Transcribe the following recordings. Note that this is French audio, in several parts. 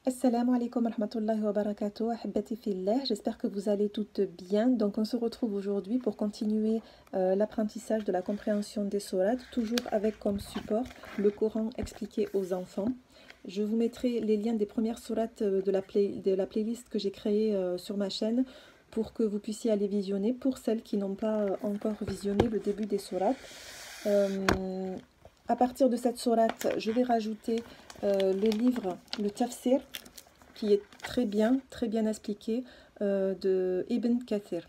Assalamu alaikum wa rahmatullahi wa barakatuh, ahibati fillah, j'espère que vous allez toutes bien. Donc on se retrouve aujourd'hui pour continuer l'apprentissage de la compréhension des sourates, toujours avec comme support le Coran expliqué aux enfants. Je vous mettrai les liens des premières sourates de la playlist que j'ai créée sur ma chaîne pour que vous puissiez aller visionner pour celles qui n'ont pas encore visionné le début des sourates. À partir de cette sourate, je vais rajouter le livre, le tafsir, qui est très bien expliqué, de Ibn Kathir.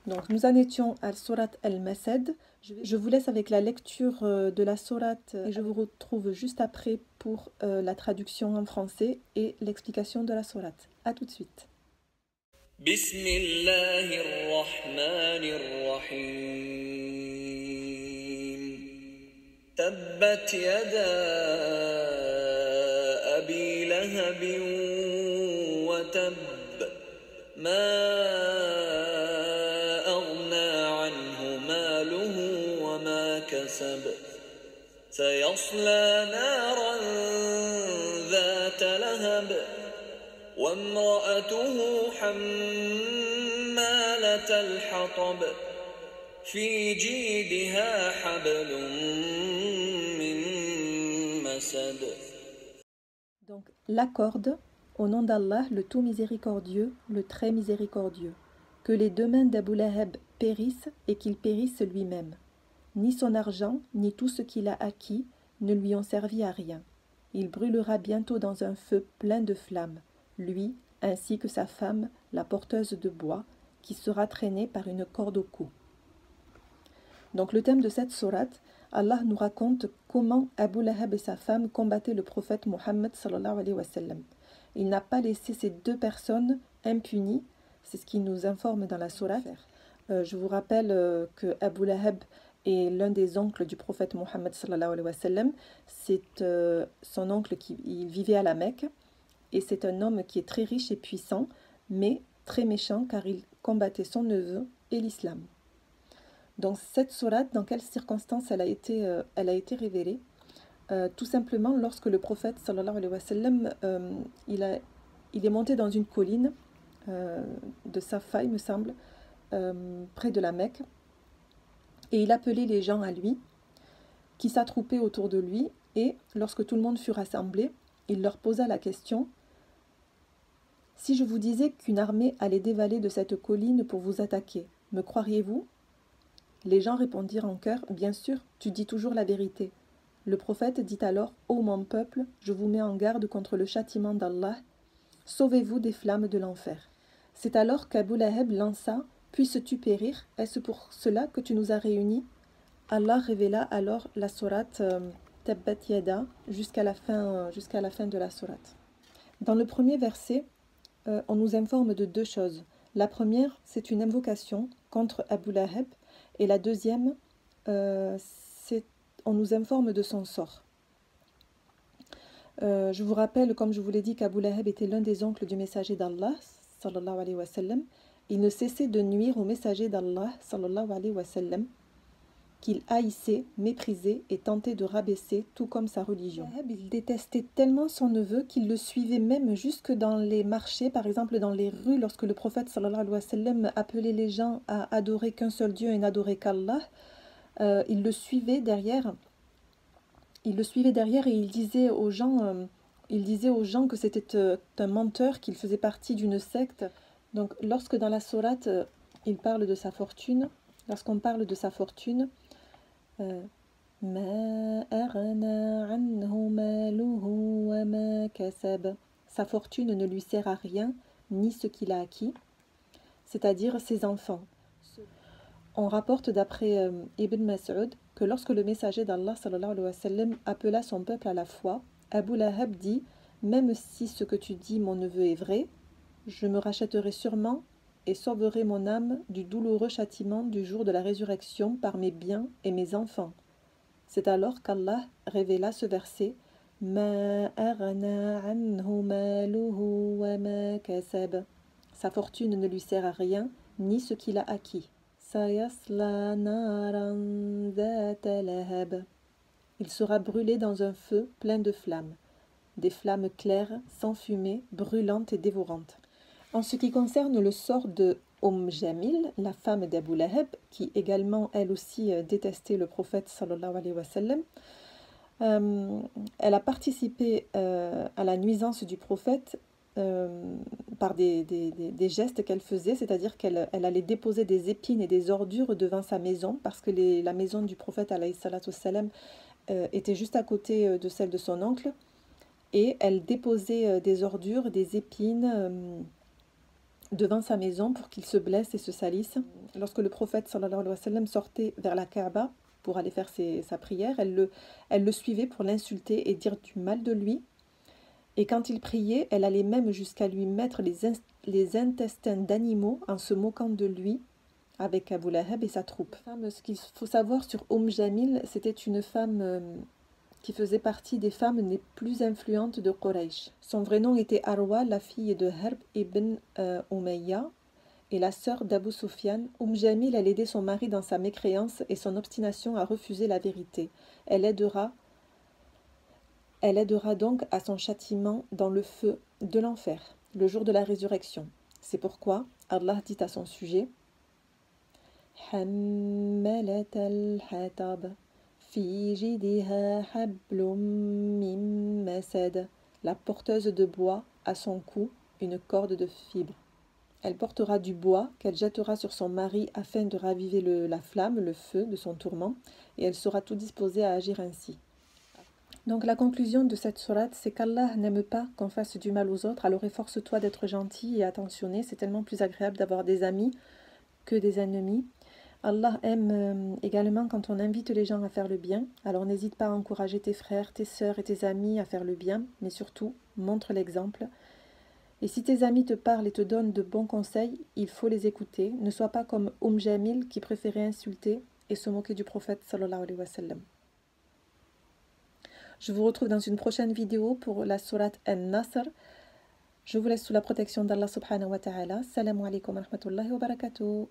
Donc nous en étions à sourate Al-Masad. Je vous laisse avec la lecture de la sourate et je vous retrouve juste après pour la traduction en français et l'explication de la sourate. A tout de suite. Bismillahirrahmanirrahim. Tabbat yada abi lahabin wa tab. Ma سيصلى نارا ذات لهب وامرأته حمالة الحطب في جيدها حبل من مسد. Donc la corde, au nom d'Allah, le tout miséricordieux, le très miséricordieux. Que les deux mains d'Abu Lahab périssent et qu'il périsse lui-même. Ni son argent, ni tout ce qu'il a acquis ne lui ont servi à rien. Il brûlera bientôt dans un feu plein de flammes, lui ainsi que sa femme, la porteuse de bois, qui sera traînée par une corde au cou. Donc le thème de cette sourate, Allah nous raconte comment Abu Lahab et sa femme combattaient le prophète Mohammed sallallahu alayhi wa sallam. Il n'a pas laissé ces deux personnes impunies, c'est ce qui nous informe dans la sourate. Je vous rappelle que Abu Lahab est l'un des oncles du prophète Mohammed sallallahu alayhi wa sallam. C'est son oncle qui vivait à la Mecque et c'est un homme qui est très riche et puissant mais très méchant car il combattait son neveu et l'islam. Donc cette sourate, dans quelles circonstances elle a été révélée? Tout simplement lorsque le prophète sallallahu alayhi wa sallam il est monté dans une colline de Safa, il me semble, près de la Mecque. Et il appelait les gens à lui, qui s'attroupaient autour de lui, et lorsque tout le monde fut rassemblé, il leur posa la question: « Si je vous disais qu'une armée allait dévaler de cette colline pour vous attaquer, me croiriez-vous » Les gens répondirent en chœur: « Bien sûr, tu dis toujours la vérité. » Le prophète dit alors: « Ô mon peuple, je vous mets en garde contre le châtiment d'Allah. Sauvez-vous des flammes de l'enfer. » C'est alors qu'Abu Lahab lança: « Puisses-tu périr? Est-ce pour cela que tu nous as réunis ?» Allah révéla alors la sourate Tabbat Yada jusqu'à la fin de la sourate. Dans le premier verset, on nous informe de deux choses. La première, c'est une invocation contre Abu Lahab, et la deuxième, on nous informe de son sort. Je vous rappelle, comme je vous l'ai dit, qu'Abu Lahab était l'un des oncles du messager d'Allah, sallallahu alayhi wa sallam. Il ne cessait de nuire au messager d'Allah, sallallahu alayhi wa sallam, qu'il haïssait, méprisait et tentait de rabaisser, tout comme sa religion. Il détestait tellement son neveu qu'il le suivait même jusque dans les marchés, par exemple dans les rues, lorsque le prophète sallallahu alayhi wa sallam appelait les gens à adorer qu'un seul Dieu et n'adorer qu'Allah. Il le suivait derrière. Et il disait aux gens que c'était un menteur, qu'il faisait partie d'une secte. Donc lorsque dans la sourate, il parle de sa fortune, lorsqu'on parle de sa fortune, sa fortune ne lui sert à rien, ni ce qu'il a acquis, c'est-à-dire ses enfants. On rapporte d'après Ibn Mas'ud que lorsque le messager d'Allah sallallahu alayhi wa sallam appela son peuple à la foi, Abu Lahab dit: « Même si ce que tu dis, mon neveu, est vrai, je me rachèterai sûrement et sauverai mon âme du douloureux châtiment du jour de la résurrection par mes biens et mes enfants. » C'est alors qu'Allah révéla ce verset: « Ma aghna anhu maluhu wa ma kasab. » Sa fortune ne lui sert à rien, ni ce qu'il a acquis. Sayasla naran dhata lahab. Il sera brûlé dans un feu plein de flammes, des flammes claires, sans fumée, brûlantes et dévorantes. En ce qui concerne le sort de Jamil, la femme d'Abu Lahab, qui également, elle aussi, détestait le prophète sallallahu alayhi wa sallam, elle a participé à la nuisance du prophète par des gestes qu'elle faisait, c'est-à-dire qu'elle allait déposer des épines et des ordures devant sa maison, parce que la maison du prophète alayhi salatu wassalam, était juste à côté de celle de son oncle, et elle déposait des ordures, des épines devant sa maison pour qu'il se blesse et se salisse. Lorsque le prophète sallallahu alayhi wa sallam sortait vers la Kaaba pour aller faire sa prière, elle le suivait pour l'insulter et dire du mal de lui. Et quand il priait, elle allait même jusqu'à lui mettre les intestins d'animaux en se moquant de lui avec Abu Lahab et sa troupe. Ce qu'il faut savoir sur Jamil, c'était une femme qui faisait partie des femmes les plus influentes de Quraysh. Son vrai nom était Arwa, la fille de Harb ibn Umayya et la sœur d'Abu Sufyan. Jamil, elle aidait son mari dans sa mécréance et son obstination à refuser la vérité. Elle aidera donc à son châtiment dans le feu de l'enfer, le jour de la résurrection. C'est pourquoi Allah dit à son sujet Hammalat al-hatab. La porteuse de bois, à son cou, une corde de fibres. Elle portera du bois qu'elle jettera sur son mari afin de raviver la flamme, le feu de son tourment, et elle sera tout disposée à agir ainsi. Donc la conclusion de cette sourate, c'est qu'Allah n'aime pas qu'on fasse du mal aux autres, alors efforce-toi d'être gentil et attentionné, c'est tellement plus agréable d'avoir des amis que des ennemis. Allah aime également quand on invite les gens à faire le bien, alors n'hésite pas à encourager tes frères, tes sœurs et tes amis à faire le bien, mais surtout, montre l'exemple. Et si tes amis te parlent et te donnent de bons conseils, il faut les écouter. Ne sois pas comme Jamil qui préférait insulter et se moquer du prophète sallallahu alayhi wa sallam. Je vous retrouve dans une prochaine vidéo pour la sourate An-Nasr. Je vous laisse sous la protection d'Allah subhanahu wa ta'ala. Assalamu alaikum wa rahmatullahi wa barakatuh.